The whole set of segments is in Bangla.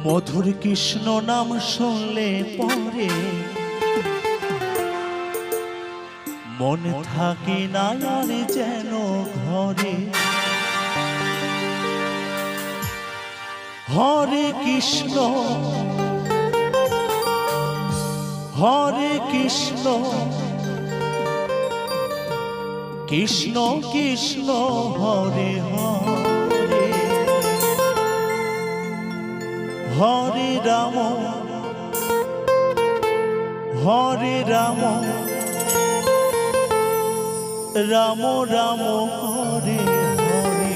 মধুর কৃষ্ণ নাম শুনলে পরে মন থাকে না আর যেন ঘরে। হরে কৃষ্ণ হরে কৃষ্ণ কৃষ্ণ কৃষ্ণ হরে হরে। হরে রাম হরে রাম রাম রাম হরে হরে।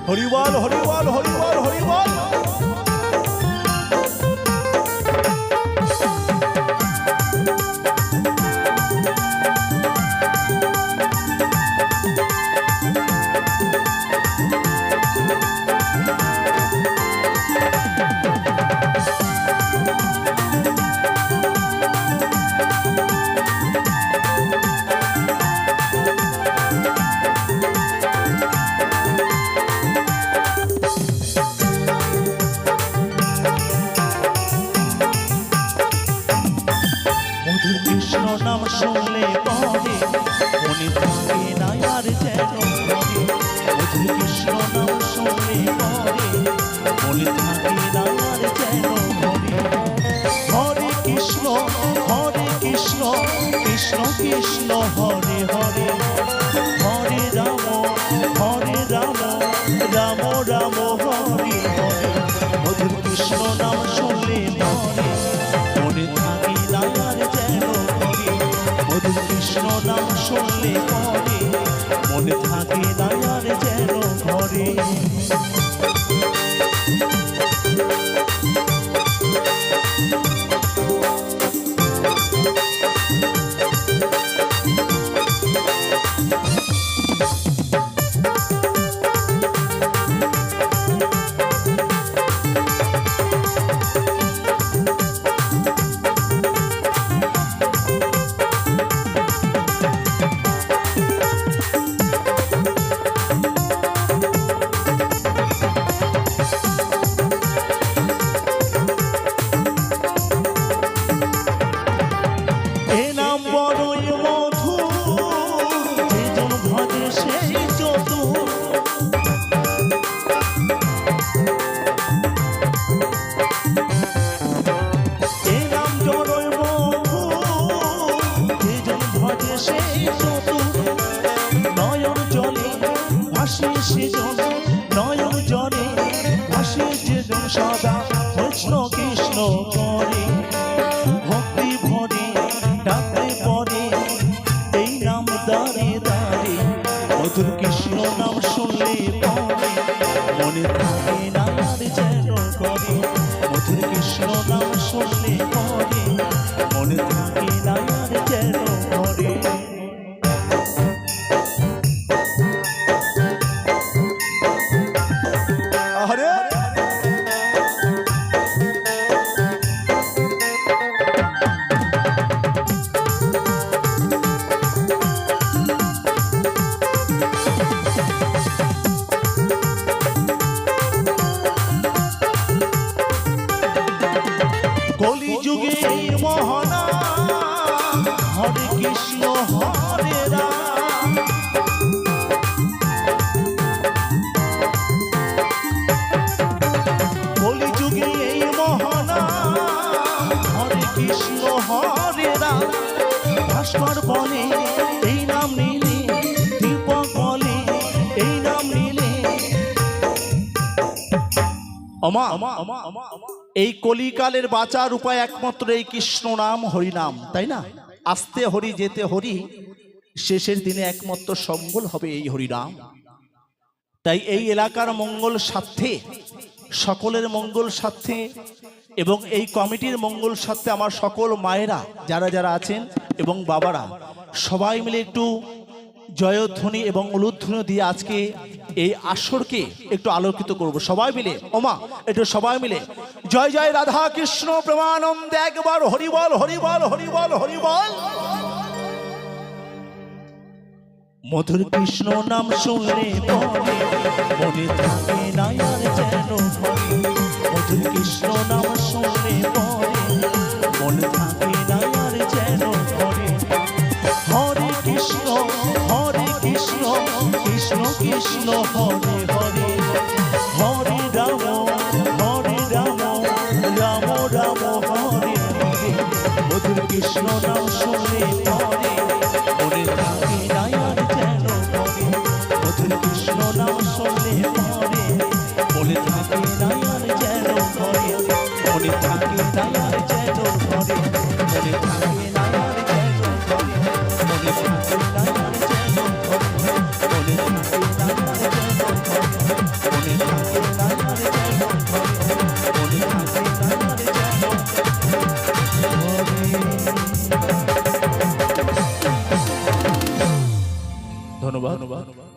হরিবল হরিবল হরিবল হরিবল। কৃষ্ণ নাম শুনলে পরে মনে থাকে না আর যেন ঘরে। মধুর কৃষ্ণ নাম শুনলে পরে মনে থাকে না আর যেন ঘরে। হরে কৃষ্ণ কৃষ্ণ কৃষ্ণ হরে হরে। হরে রাম রাম রাম হরে হরে। মধুর কৃষ্ণ নাম শুনলে পরে মনে থাকে না আর যেন ঘরে। মধুর কৃষ্ণ নাম শুনলে পরে মনে থাকে না আর যেন ঘরে। নয়ন জলে ভাসে সেজন নয়ন জলে ভাসে যেজন সদা কৃষ্ণ কৃষ্ণ করে। ভক্তি ভরে ডাকতে পরে এই নাম দাঁড়ে দাঁড়ে। মধুর কৃষ্ণ নাম শুনলে পরে মনে থাকে না আর যেন ঘরে। মধুর কৃষ্ণ নাম শুনলে পরে মনে থাকে না আর যেন ঘরে। কলিযুগে মহানা হরে কৃষ্ণ হরে রাম। কলিযুগে এই মহানা হরে কৃষ্ণ হরে রাম। ভাস্কর বলে এই নাম নিলে, দীপক বলে এই নাম নিলে। এই কলিকালের বাঁচার উপায় একমাত্র এই কৃষ্ণ নাম হরিনাম, তাই না? আসতে হরি যেতে হরি, শেষের দিনে একমাত্র সম্বল হবে এই হরিনাম। তাই এই এলাকার মঙ্গল স্বার্থে, সকলের মঙ্গল স্বার্থে এবং এই কমিটির মঙ্গল স্বার্থে আমার সকল মায়েরা যারা যারা আছেন এবং বাবারা সবাই মিলে একটু জয়ধ্বনি এবং উলুধ্বনি দিয়ে আজকে এই আসরকে একটু আলোকিত করব সবাই মিলে। ওমা একটু সবাই মিলে জয় জয় রাধা কৃষ্ণ প্রেমানন্দে একবার হরি বল হরি বল হরি বল হরি বল। মধুর কৃষ্ণ নাম শুনলে পরে মনে থাকে না আর যেন ভরে। মধুর কৃষ্ণ নাম শুনলে পরে মনে থাকে না আর যেন ভরে। হরে কৃষ্ণ কৃষ্ণ কৃষ্ণ হরে হরে। হরে রাম রাম রাম হরে হরে। মধুর কৃষ্ণ নাম শুনলে পরে মনে থাকে না আর যেন ভরে। মধুর কৃষ্ণ নাম শুনলে পরে মনে থাকে না আর যেন ভরে। মনে থাকে না আর যেন ভরে। মনে থাকে না আর যেন ভরে। মনে থাকে না আর যেন ভরে। মনে থাকে না আর যেন ভরে। মনে থাকে না আর যেন ভরে। মনে থাকে না আর যেন ভরে। ধন্যবাদ।